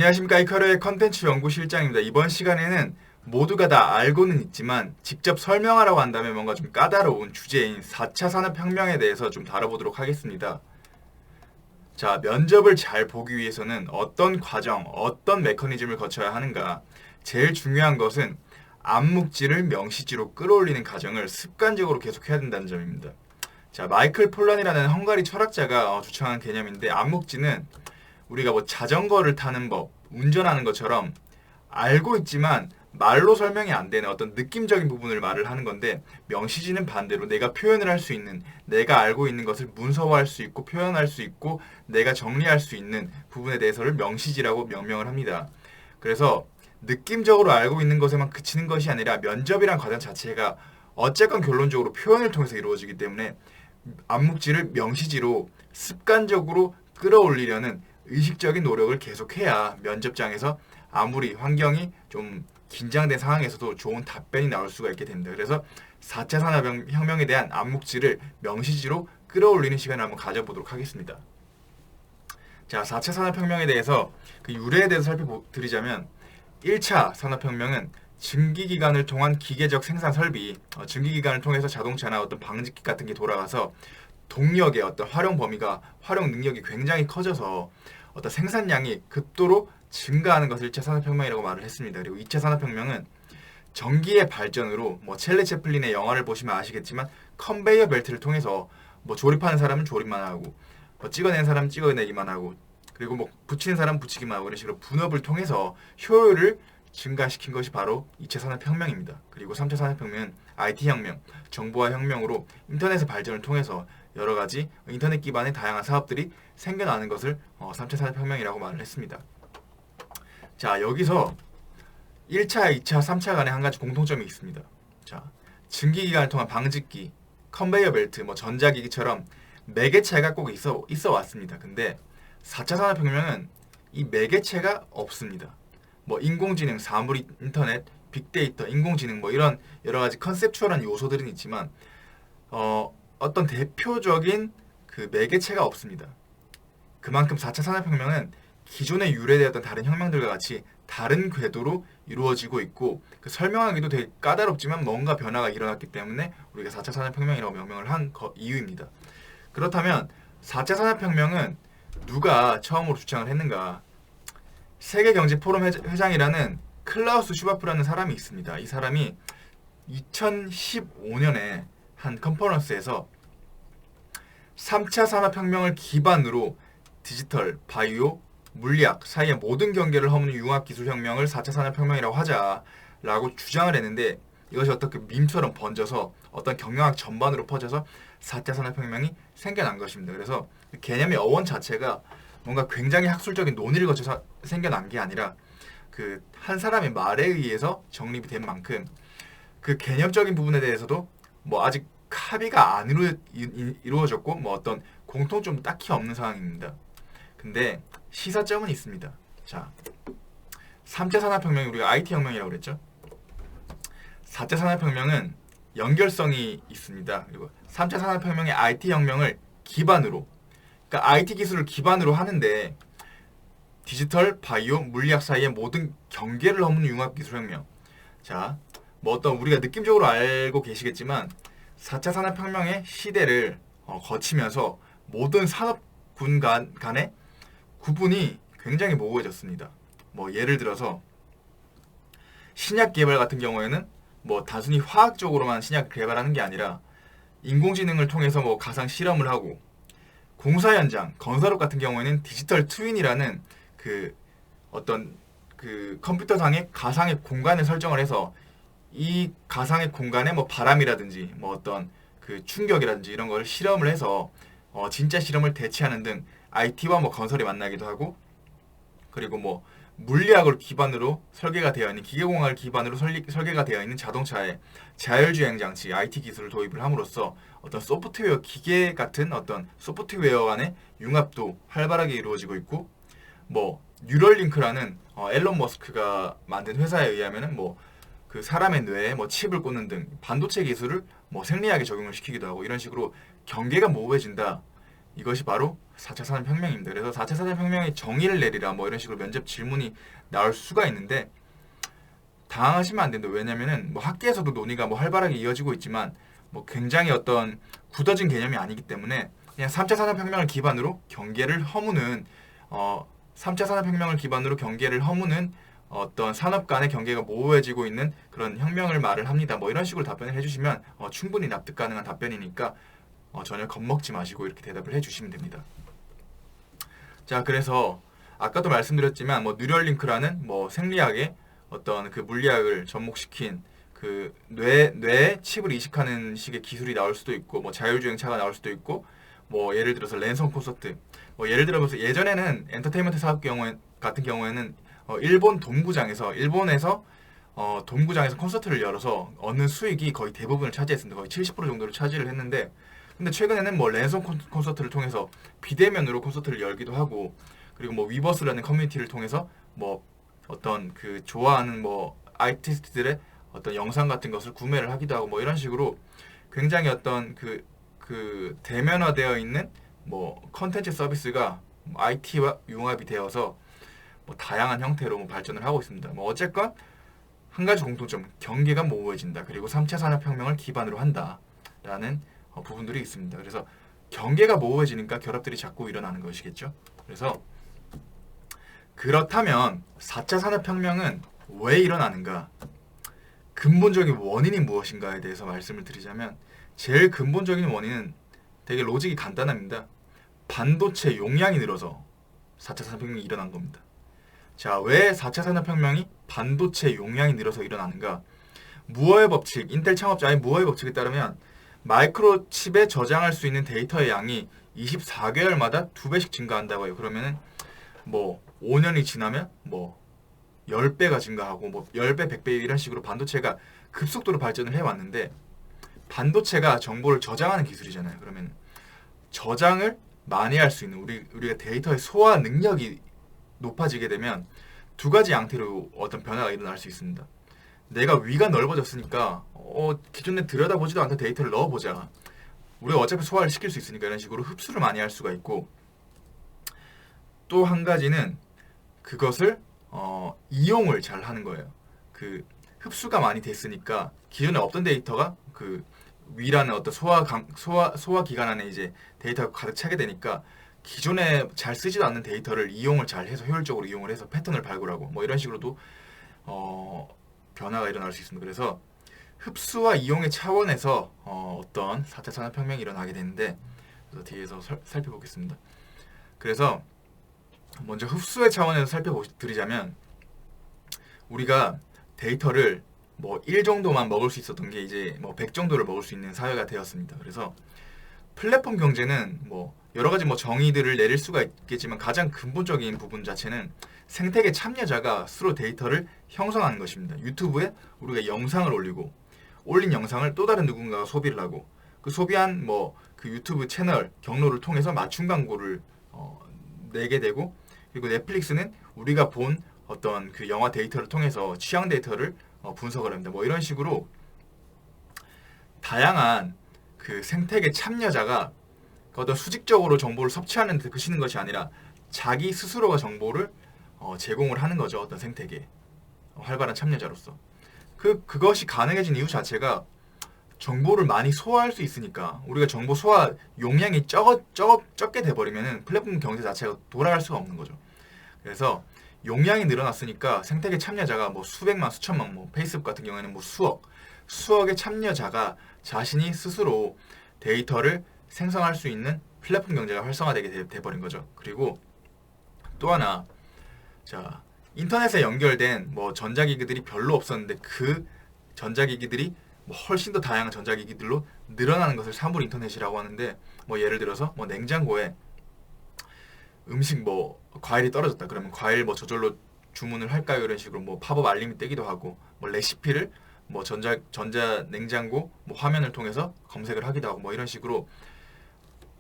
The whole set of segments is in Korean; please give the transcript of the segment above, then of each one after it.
안녕하십니까. 이카루의 컨텐츠 연구실장입니다. 이번 시간에는 모두가 다 알고는 있지만 직접 설명하라고 한다면 뭔가 좀 까다로운 주제인 4차 산업혁명에 대해서 좀 다뤄보도록 하겠습니다. 자, 면접을 잘 보기 위해서는 어떤 과정, 어떤 메커니즘을 거쳐야 하는가. 제일 중요한 것은 암묵지를 명시지로 끌어올리는 과정을 습관적으로 계속해야 된다는 점입니다. 자, 마이클 폴란이라는 헝가리 철학자가 주창한 개념인데, 암묵지는 우리가 뭐 자전거를 타는 법, 운전하는 것처럼 알고 있지만 말로 설명이 안 되는 어떤 느낌적인 부분을 말을 하는 건데, 명시지는 반대로 내가 표현을 할 수 있는, 내가 알고 있는 것을 문서화할 수 있고 표현할 수 있고 내가 정리할 수 있는 부분에 대해서를 명시지라고 명명을 합니다. 그래서 느낌적으로 알고 있는 것에만 그치는 것이 아니라 면접이란 과정 자체가 어쨌건 결론적으로 표현을 통해서 이루어지기 때문에 암묵지를 명시지로 습관적으로 끌어올리려는 의식적인 노력을 계속해야 면접장에서 아무리 환경이 좀 긴장된 상황에서도 좋은 답변이 나올 수가 있게 됩니다. 그래서 4차 산업혁명에 대한 암묵지를 명시지로 끌어올리는 시간을 한번 가져보도록 하겠습니다. 자, 4차 산업혁명에 대해서 그 유래에 대해서 살펴드리자면, 1차 산업혁명은 증기기관을 통한 기계적 생산 설비, 증기기관을 통해서 자동차나 어떤 방직기 같은 게 돌아가서 동력의 어떤 활용 범위가, 활용 능력이 굉장히 커져서 어떤 생산량이 급도로 증가하는 것을 1차 산업혁명이라고 말을 했습니다. 그리고 2차 산업혁명은 전기의 발전으로, 뭐 첼리 채플린의 영화를 보시면 아시겠지만 컨베이어 벨트를 통해서 뭐 조립하는 사람은 조립만 하고, 뭐 찍어내는 사람은 찍어내기만 하고, 그리고 뭐 붙이는 사람은 붙이기만 하고, 이런 식으로 분업을 통해서 효율을 증가시킨 것이 바로 2차 산업혁명입니다. 그리고 3차 산업혁명은 IT혁명, 정보화 혁명으로 인터넷의 발전을 통해서 여러 가지 인터넷 기반의 다양한 사업들이 생겨나는 것을 3차 산업혁명이라고 말을 했습니다. 자, 여기서 1차, 2차, 3차 간에 한 가지 공통점이 있습니다. 자, 증기기관을 통한 방직기, 컨베이어 벨트, 뭐 전자기기처럼 매개체가 꼭 있어 왔습니다. 근데 4차 산업혁명은 이 매개체가 없습니다. 뭐 인공지능, 사물 인터넷, 빅데이터, 인공지능, 뭐 이런 여러 가지 컨셉추얼한 요소들은 있지만 어떤 대표적인 그 매개체가 없습니다. 그만큼 4차 산업혁명은 기존에 유래되었던 다른 혁명들과 같이 다른 궤도로 이루어지고 있고, 그 설명하기도 되게 까다롭지만 뭔가 변화가 일어났기 때문에 우리가 4차 산업혁명이라고 명명을 한 이유입니다. 그렇다면 4차 산업혁명은 누가 처음으로 주창을 했는가? 세계경제포럼 회장이라는 클라우스 슈바프라는 사람이 있습니다. 이 사람이 2015년에 한 컨퍼런스에서 3차 산업혁명을 기반으로 디지털, 바이오, 물리학 사이의 모든 경계를 허무는 융합기술혁명을 4차 산업혁명이라고 하자라고 주장을 했는데, 이것이 어떻게 밈처럼 번져서 어떤 경영학 전반으로 퍼져서 4차 산업혁명이 생겨난 것입니다. 그래서 개념의 어원 자체가 뭔가 굉장히 학술적인 논의를 거쳐서 생겨난 게 아니라 그 한 사람의 말에 의해서 정립이 된 만큼 그 개념적인 부분에 대해서도 뭐 아직 합의가 안 이루어졌고 뭐 어떤 공통점 딱히 없는 상황입니다. 근데 시사점은 있습니다. 자, 3차 산업혁명이 우리가 IT혁명이라고 그랬죠. 4차 산업혁명은 연결성이 있습니다. 그리고 3차 산업혁명의 IT혁명을 기반으로, 그러니까 IT 기술을 기반으로 하는데 디지털, 바이오, 물리학 사이의 모든 경계를 허무는 융합기술혁명. 자, 뭐 어떤 우리가 느낌적으로 알고 계시겠지만 4차 산업혁명의 시대를 거치면서 모든 산업군 간의 구분이 굉장히 모호해졌습니다. 뭐 예를 들어서 신약 개발 같은 경우에는 뭐 단순히 화학적으로만 신약 개발하는 게 아니라 인공지능을 통해서 뭐 가상 실험을 하고, 공사 현장, 건설업 같은 경우에는 디지털 트윈이라는 그 어떤 그 컴퓨터상의 가상의 공간을 설정을 해서 이 가상의 공간에 뭐 바람이라든지 뭐 어떤 그 충격이라든지 이런 걸 실험을 해서 진짜 실험을 대체하는 등 IT와 뭐 건설이 만나기도 하고, 그리고 뭐 물리학을 기반으로 설계가 되어 있는, 기계공학을 기반으로 설계가 되어 있는 자동차에 자율주행 장치 IT 기술을 도입을 함으로써 어떤 소프트웨어 기계 같은 어떤 소프트웨어 간의 융합도 활발하게 이루어지고 있고, 뭐 뉴럴링크라는 앨런 머스크가 만든 회사에 의하면은 뭐 그 사람의 뇌에 뭐 칩을 꽂는 등 반도체 기술을 뭐 생리학에 적용을 시키기도 하고, 이런 식으로 경계가 모호해진다. 이것이 바로 4차 산업혁명입니다. 그래서 4차 산업혁명의 정의를 내리라 뭐 이런 식으로 면접 질문이 나올 수가 있는데 당황하시면 안 된다. 왜냐면은 뭐 학계에서도 논의가 뭐 활발하게 이어지고 있지만 뭐 굉장히 어떤 굳어진 개념이 아니기 때문에 그냥 3차 산업혁명을 기반으로 경계를 허무는 3차 산업혁명을 기반으로 경계를 허무는 어떤 산업 간의 경계가 모호해지고 있는 그런 혁명을 말을 합니다. 뭐 이런 식으로 답변을 해주시면 충분히 납득 가능한 답변이니까 전혀 겁먹지 마시고 이렇게 대답을 해주시면 됩니다. 자, 그래서 아까도 말씀드렸지만 뭐 뉴럴링크라는 뭐 생리학의 어떤 그 물리학을 접목시킨 그 뇌에 칩을 이식하는 식의 기술이 나올 수도 있고 뭐 자율주행차가 나올 수도 있고 뭐 예를 들어서 랜선 콘서트 뭐 예를 들어서 예전에는 엔터테인먼트 사업 같은 경우에는 일본에서 돔구장에서 콘서트를 열어서 얻는 수익이 거의 대부분을 차지했습니다. 거의 70% 정도를 차지를 했는데 근데 최근에는 뭐 랜선 콘서트를 통해서 비대면으로 콘서트를 열기도 하고 그리고 뭐 위버스라는 커뮤니티를 통해서 뭐 어떤 그 좋아하는 뭐 아티스트들의 어떤 영상 같은 것을 구매를 하기도 하고 뭐 이런 식으로 굉장히 어떤 그 대면화되어 있는 뭐 컨텐츠 서비스가 IT와 융합이 되어서 뭐 다양한 형태로 뭐 발전을 하고 있습니다. 뭐 어쨌건 한 가지 공통점, 경계가 모호해진다. 그리고 3차 산업혁명을 기반으로 한다라는 부분들이 있습니다. 그래서 경계가 모호해지니까 결합들이 자꾸 일어나는 것이겠죠. 그래서 그렇다면 4차 산업혁명은 왜 일어나는가? 근본적인 원인이 무엇인가에 대해서 말씀을 드리자면 제일 근본적인 원인은 되게 로직이 간단합니다. 반도체 용량이 늘어서 4차 산업혁명이 일어난 겁니다. 자, 왜 4차 산업혁명이 반도체 용량이 늘어서 일어나는가? 무어의 법칙, 인텔 창업자의 무어의 법칙에 따르면 마이크로칩에 저장할 수 있는 데이터의 양이 24개월마다 2배씩 증가한다고 해요. 그러면은 뭐 5년이 지나면 뭐 10배가 증가하고 뭐 10배, 100배 이런 식으로 반도체가 급속도로 발전을 해왔는데 반도체가 정보를 저장하는 기술이잖아요. 그러면 저장을 많이 할 수 있는 우리가 데이터의 소화 능력이 높아지게 되면 두 가지 양태로 어떤 변화가 일어날 수 있습니다. 내가 위가 넓어졌으니까 기존에 들여다보지도 않던 데이터를 넣어보자. 우리가 어차피 소화를 시킬 수 있으니까 이런 식으로 흡수를 많이 할 수가 있고 또 한 가지는 그것을 이용을 잘 하는 거예요. 그 흡수가 많이 됐으니까 기존에 없던 데이터가 그 위라는 어떤 소화 기관 안에 이제 데이터가 가득 차게 되니까 기존에 잘 쓰지도 않는 데이터를 이용을 잘 해서 효율적으로 이용을 해서 패턴을 발굴하고 뭐 이런 식으로도 변화가 일어날 수 있습니다. 그래서 흡수와 이용의 차원에서 어떤 4차 산업혁명이 일어나게 되는데 그래서 뒤에서 살펴보겠습니다. 그래서 먼저 흡수의 차원에서 살펴드리자면 우리가 데이터를 뭐 1 정도만 먹을 수 있었던 게 이제 뭐 100 정도를 먹을 수 있는 사회가 되었습니다. 그래서 플랫폼 경제는 뭐 여러 가지 뭐 정의들을 내릴 수가 있겠지만 가장 근본적인 부분 자체는 생태계 참여자가 스스로 데이터를 형성하는 것입니다. 유튜브에 우리가 영상을 올린 영상을 또 다른 누군가가 소비를 하고 그 소비한 뭐 그 유튜브 채널 경로를 통해서 맞춤 광고를 내게 되고 그리고 넷플릭스는 우리가 본 어떤 그 영화 데이터를 통해서 취향 데이터를 분석을 합니다. 뭐 이런 식으로 다양한 그 생태계 참여자가 어떤 수직적으로 정보를 섭취하는 데 그치는 것이 아니라 자기 스스로가 정보를 제공을 하는 거죠. 어떤 생태계 활발한 참여자로서 그것이 가능해진 이유 자체가 정보를 많이 소화할 수 있으니까 우리가 정보 소화 용량이 적게 돼버리면은 플랫폼 경제 자체가 돌아갈 수가 없는 거죠. 그래서 용량이 늘어났으니까 생태계 참여자가 뭐 수백만, 수천만, 뭐 페이스북 같은 경우에는 뭐 수억의 참여자가 자신이 스스로 데이터를 생성할 수 있는 플랫폼 경제가 활성화되게 돼버린 거죠. 그리고 또 하나, 자 인터넷에 연결된 뭐 전자기기들이 별로 없었는데 그 전자기기들이 뭐 훨씬 더 다양한 전자기기들로 늘어나는 것을 사물 인터넷이라고 하는데 뭐 예를 들어서 뭐 냉장고에 음식 뭐 과일이 떨어졌다 그러면 과일 뭐 저절로 주문을 할까요? 이런 식으로 뭐 팝업 알림이 뜨기도 하고 뭐 레시피를 뭐 전자 냉장고 뭐 화면을 통해서 검색을 하기도 하고 뭐 이런 식으로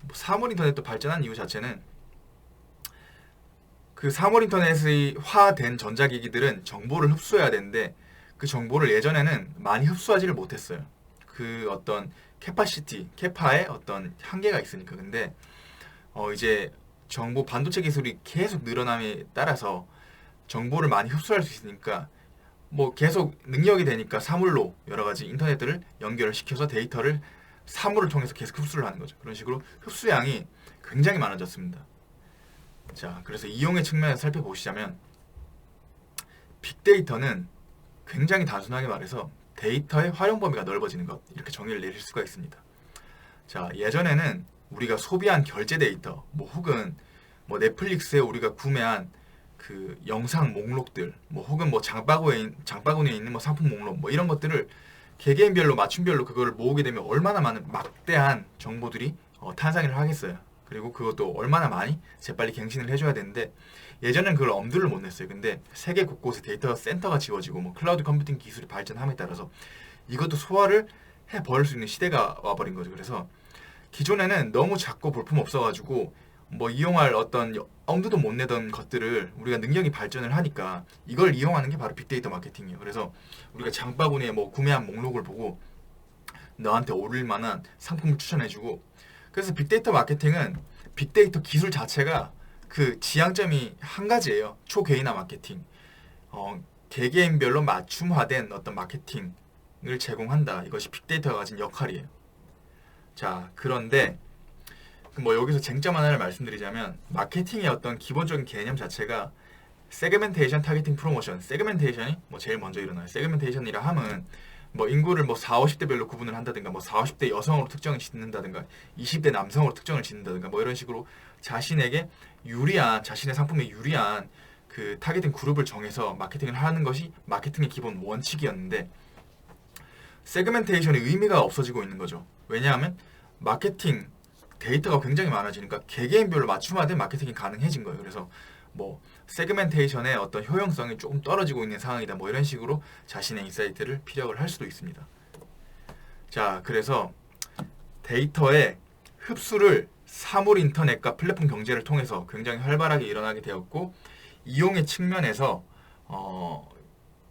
뭐 사물 인터넷도 발전한 이유 자체는 그 사물 인터넷의 화된 전자기기들은 정보를 흡수해야 되는데 그 정보를 예전에는 많이 흡수하지를 못했어요. 그 어떤 캐파의 어떤 한계가 있으니까. 근데 이제 정보 반도체 기술이 계속 늘어남에 따라서 정보를 많이 흡수할 수 있으니까 뭐 계속 능력이 되니까 사물로 여러 가지 인터넷들을 연결을 시켜서 데이터를 사물을 통해서 계속 흡수를 하는 거죠. 그런 식으로 흡수량이 굉장히 많아졌습니다. 자, 그래서 이용의 측면에서 살펴보시자면 빅데이터는 굉장히 단순하게 말해서 데이터의 활용 범위가 넓어지는 것, 이렇게 정의를 내릴 수가 있습니다. 자, 예전에는 우리가 소비한 결제 데이터, 뭐 혹은 뭐 넷플릭스에 우리가 구매한 그 영상 목록들, 뭐 혹은 뭐 장바구니에 있는 뭐 상품 목록, 뭐 이런 것들을 개개인별로 맞춤별로 그거를 모으게 되면 얼마나 많은 막대한 정보들이 탄생을 하겠어요. 그리고 그것도 얼마나 많이 재빨리 갱신을 해줘야 되는데 예전엔 그걸 엄두를 못 냈어요. 근데 세계 곳곳에 데이터 센터가 지어지고 뭐 클라우드 컴퓨팅 기술이 발전함에 따라서 이것도 소화를 해버릴 수 있는 시대가 와버린 거죠. 그래서 기존에는 너무 작고 볼품 없어가지고 뭐 이용할 어떤 엄두도 못 내던 것들을 우리가 능력이 발전을 하니까 이걸 이용하는 게 바로 빅데이터 마케팅이에요. 그래서 우리가 장바구니에 뭐 구매한 목록을 보고 너한테 어울릴 만한 상품을 추천해주고, 그래서 빅데이터 마케팅은 빅데이터 기술 자체가 그 지향점이 한 가지예요. 초개인화 마케팅. 개개인별로 맞춤화된 어떤 마케팅을 제공한다. 이것이 빅데이터가 가진 역할이에요. 자, 그런데 뭐 여기서 쟁점 하나를 말씀드리자면 마케팅의 어떤 기본적인 개념 자체가 세그멘테이션, 타겟팅, 프로모션. 세그멘테이션이 뭐 제일 먼저 일어나요. 세그멘테이션이라 함은 뭐 인구를 뭐 4, 50대별로 구분을 한다든가 뭐 4, 50대 여성으로 특정을 짓는다든가 20대 남성으로 특정을 짓는다든가 뭐 이런 식으로 자신에게 유리한, 자신의 상품에 유리한 그 타겟팅 그룹을 정해서 마케팅을 하는 것이 마케팅의 기본 원칙이었는데 세그멘테이션의 의미가 없어지고 있는 거죠. 왜냐하면 마케팅 데이터가 굉장히 많아지니까 개개인별로 맞춤화된 마케팅이 가능해진 거예요. 그래서 뭐 세그멘테이션의 어떤 효용성이 조금 떨어지고 있는 상황이다. 뭐 이런 식으로 자신의 인사이트를 피력을 할 수도 있습니다. 자, 그래서 데이터의 흡수를 사물 인터넷과 플랫폼 경제를 통해서 굉장히 활발하게 일어나게 되었고 이용의 측면에서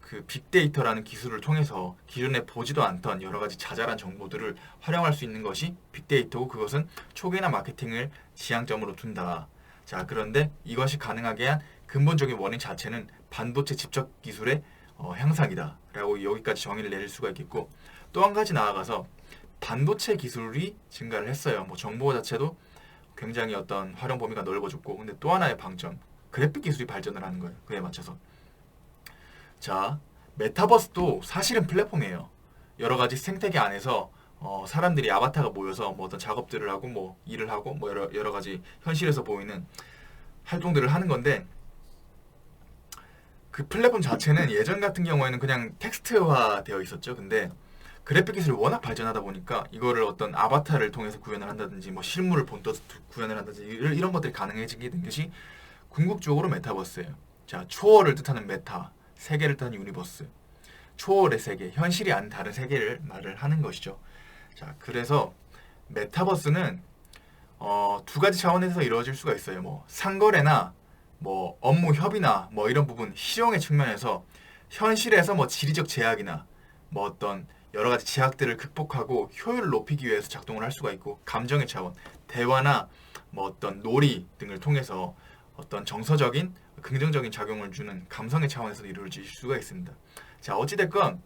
그 빅데이터라는 기술을 통해서 기존에 보지도 않던 여러 가지 자잘한 정보들을 활용할 수 있는 것이 빅데이터고 그것은 초기나 마케팅을 지향점으로 둔다. 자, 그런데 이것이 가능하게 한 근본적인 원인 자체는 반도체 집적 기술의 향상이다 라고 여기까지 정의를 내릴 수가 있겠고, 또 한 가지 나아가서 반도체 기술이 증가를 했어요. 뭐 정보 자체도 굉장히 어떤 활용 범위가 넓어졌고, 근데 또 하나의 방점, 그래픽 기술이 발전을 하는 거예요. 그에 맞춰서. 자, 메타버스도 사실은 플랫폼이에요. 여러 가지 생태계 안에서 사람들이 아바타가 모여서 뭐 어떤 작업들을 하고 뭐 일을 하고 뭐 여러 가지 현실에서 보이는 활동들을 하는 건데, 그 플랫폼 자체는 예전 같은 경우에는 그냥 텍스트화 되어 있었죠. 근데 그래픽 기술이 워낙 발전하다 보니까 이거를 어떤 아바타를 통해서 구현을 한다든지 뭐 실물을 본떠서 구현을 한다든지 이런 것들이 가능해지게 된 것이 궁극적으로 메타버스예요. 자, 초월을 뜻하는 메타, 세계를 뜻하는 유니버스, 초월의 세계, 현실이 아닌 다른 세계를 말을 하는 것이죠. 자, 그래서 메타버스는 두 가지 차원에서 이루어질 수가 있어요. 뭐 상거래나 뭐 업무 협의나 뭐 이런 부분, 실용의 측면에서 현실에서 뭐 지리적 제약이나 뭐 어떤 여러 가지 제약들을 극복하고 효율을 높이기 위해서 작동을 할 수가 있고, 감정의 차원, 대화나 뭐 어떤 놀이 등을 통해서 어떤 정서적인 긍정적인 작용을 주는 감성의 차원에서 이루어질 수가 있습니다. 자, 어찌됐건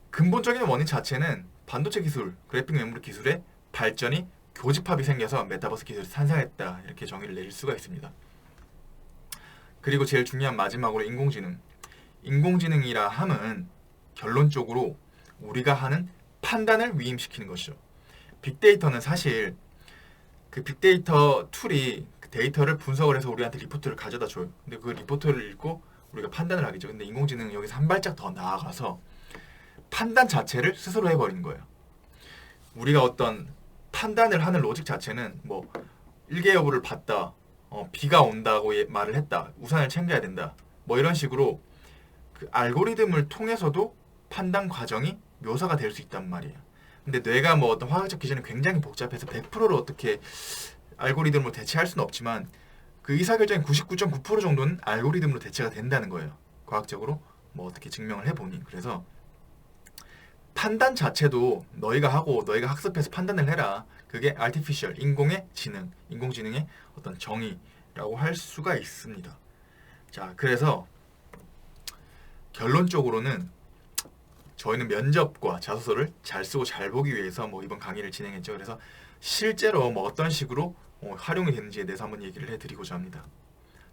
근본적인 원인 자체는 반도체 기술, 그래픽 메모리 기술의 발전이 교집합이 생겨서 메타버스 기술이 탄생했다, 이렇게 정의를 내릴 수가 있습니다. 그리고 제일 중요한 마지막으로 인공지능. 인공지능이라 함은 결론적으로 우리가 하는 판단을 위임시키는 것이죠. 빅데이터는 사실 그 빅데이터 툴이 그 데이터를 분석을 해서 우리한테 리포트를 가져다 줘요. 근데 그 리포트를 읽고 우리가 판단을 하겠죠. 근데 인공지능은 여기서 한 발짝 더 나아가서 판단 자체를 스스로 해버리는 거예요. 우리가 어떤 판단을 하는 로직 자체는 뭐 일개 여부를 봤다, 비가 온다고 말을 했다, 우산을 챙겨야 된다, 뭐 이런 식으로 그 알고리즘을 통해서도 판단 과정이 묘사가 될 수 있단 말이에요. 근데 뇌가 뭐 어떤 화학적 기전이 굉장히 복잡해서 100%로 어떻게 알고리즘으로 대체할 수는 없지만 그 의사결정의 99.9% 정도는 알고리즘으로 대체가 된다는 거예요. 과학적으로 뭐 어떻게 증명을 해보니. 그래서 판단 자체도 너희가 하고 너희가 학습해서 판단을 해라. 그게 artificial, 인공지능의 어떤 정의라고 할 수가 있습니다. 자, 그래서 결론적으로는 저희는 면접과 자소서를 잘 쓰고 잘 보기 위해서 뭐 이번 강의를 진행했죠. 그래서 실제로 뭐 어떤 식으로 활용이 되는지에 대해서 한번 얘기를 해드리고자 합니다.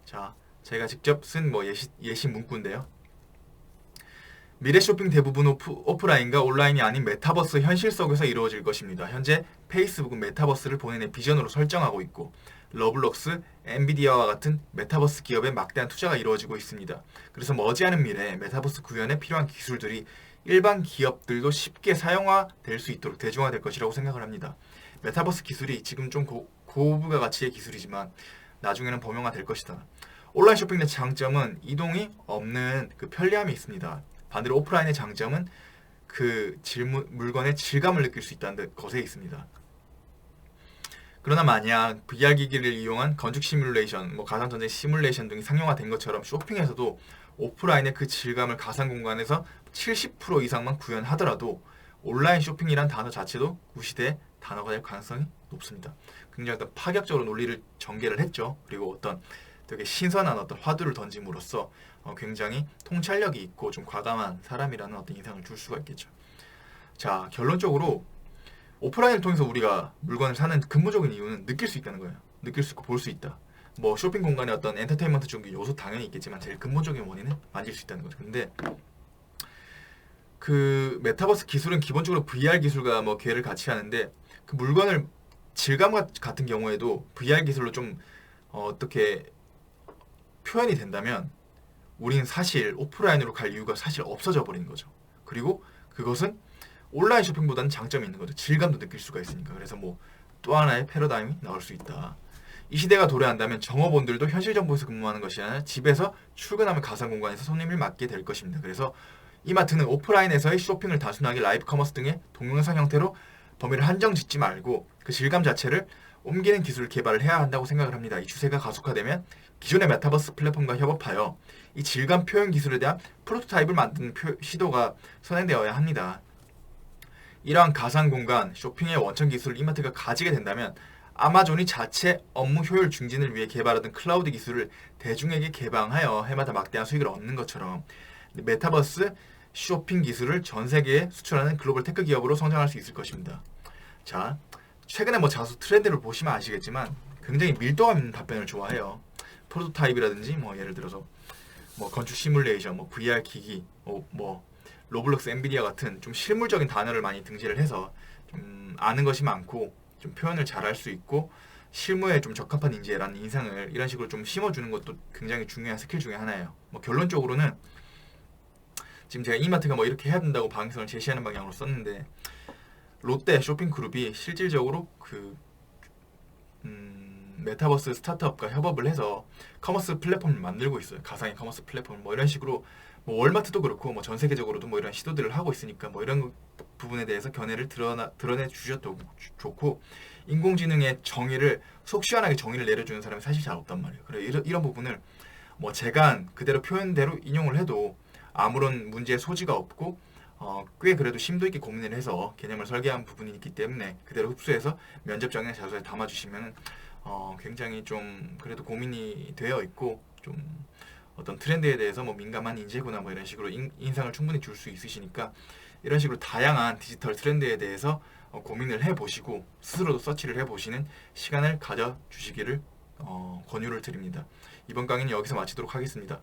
자, 제가 직접 쓴 뭐 예시 문구인데요. 미래 쇼핑 대부분 오프라인과 온라인이 아닌 메타버스 현실 속에서 이루어질 것입니다. 현재 페이스북은 메타버스를 본인의 비전으로 설정하고 있고 러블록스, 엔비디아와 같은 메타버스 기업에 막대한 투자가 이루어지고 있습니다. 그래서 머지않은 미래에 메타버스 구현에 필요한 기술들이 일반 기업들도 쉽게 사용화될 수 있도록 대중화될 것이라고 생각을 합니다. 메타버스 기술이 지금 좀 고부가 가치의 기술이지만 나중에는 범용화될 것이다. 온라인 쇼핑의 장점은 이동이 없는 그 편리함이 있습니다. 반대로 오프라인의 장점은 그 물건의 질감을 느낄 수 있다는 것에 있습니다. 그러나 만약 VR 기기를 이용한 건축 시뮬레이션, 가상전쟁 시뮬레이션 등이 상용화된 것처럼 쇼핑에서도 오프라인의 그 질감을 가상 공간에서 70% 이상만 구현하더라도 온라인 쇼핑이란 단어 자체도 구시대의 단어가 될 가능성이 높습니다. 굉장히 어떤 파격적으로 논리를 전개를 했죠. 그리고 어떤 되게 신선한 어떤 화두를 던짐으로써 굉장히 통찰력이 있고 좀 과감한 사람이라는 어떤 인상을 줄 수가 있겠죠. 자, 결론적으로 오프라인을 통해서 우리가 물건을 사는 근본적인 이유는 느낄 수 있다는 거예요. 느낄 수 있고 볼 수 있다. 뭐 쇼핑 공간에 어떤 엔터테인먼트 쪽의 요소 당연히 있겠지만 제일 근본적인 원인은 만질 수 있다는 거죠. 근데 그 메타버스 기술은 기본적으로 VR 기술과 뭐 궤를 같이 하는데 그 물건을 질감 같은 경우에도 VR 기술로 좀 어떻게 표현이 된다면 우리는 사실 오프라인으로 갈 이유가 사실 없어져 버린 거죠. 그리고 그것은 온라인 쇼핑보다는 장점이 있는 거죠. 질감도 느낄 수가 있으니까. 그래서 뭐 또 하나의 패러다임이 나올 수 있다. 이 시대가 도래한다면 정업원들도 현실 정보에서 근무하는 것이 아니라 집에서 출근하면 가상 공간에서 손님을 맡게 될 것입니다. 그래서 이마트는 오프라인에서의 쇼핑을 단순하게 라이브 커머스 등의 동영상 형태로 범위를 한정 짓지 말고 그 질감 자체를 옮기는 기술을 개발을 해야 한다고 생각을 합니다. 이 추세가 가속화되면 기존의 메타버스 플랫폼과 협업하여 이 질감 표현 기술에 대한 프로토타입을 만드는 시도가 선행되어야 합니다. 이러한 가상 공간, 쇼핑의 원천 기술을 이마트가 가지게 된다면 아마존이 자체 업무 효율 증진을 위해 개발하던 클라우드 기술을 대중에게 개방하여 해마다 막대한 수익을 얻는 것처럼 메타버스 쇼핑 기술을 전 세계에 수출하는 글로벌 테크 기업으로 성장할 수 있을 것입니다. 자, 최근에 뭐 자수 트렌드를 보시면 아시겠지만 굉장히 밀도감 있는 답변을 좋아해요. 프로토타입이라든지 뭐 예를 들어서 뭐 건축 시뮬레이션, 뭐 VR 기기, 뭐 로블록스, 엔비디아 같은 좀 실물적인 단어를 많이 등재를 해서 좀 아는 것이 많고 좀 표현을 잘할 수 있고 실무에 좀 적합한 인재라는 인상을 이런 식으로 좀 심어주는 것도 굉장히 중요한 스킬 중에 하나예요. 뭐 결론적으로는 지금 제가 이마트가 뭐 이렇게 해야 된다고 방향성을 제시하는 방향으로 썼는데 롯데 쇼핑그룹이 실질적으로 그 메타버스 스타트업과 협업을 해서 커머스 플랫폼을 만들고 있어요. 가상의 커머스 플랫폼 뭐 이런 식으로 뭐 월마트도 그렇고 뭐 전 세계적으로도 뭐 이런 시도들을 하고 있으니까 뭐 이런 부분에 대해서 견해를 드러내 주셔도 좋고 인공지능의 정의를 속 시원하게 정의를 내려주는 사람이 사실 잘 없단 말이에요. 그래 이런 부분을 뭐 제가 그대로 표현대로 인용을 해도 아무런 문제의 소지가 없고 꽤 그래도 심도 있게 고민을 해서 개념을 설계한 부분이 있기 때문에 그대로 흡수해서 면접장에 자소서에 담아주시면 굉장히 좀 그래도 고민이 되어 있고 좀 어떤 트렌드에 대해서 뭐 민감한 인재구나 뭐 이런 식으로 인상을 충분히 줄 수 있으시니까 이런 식으로 다양한 디지털 트렌드에 대해서 고민을 해보시고 스스로도 서치를 해보시는 시간을 가져주시기를 권유를 드립니다. 이번 강의는 여기서 마치도록 하겠습니다.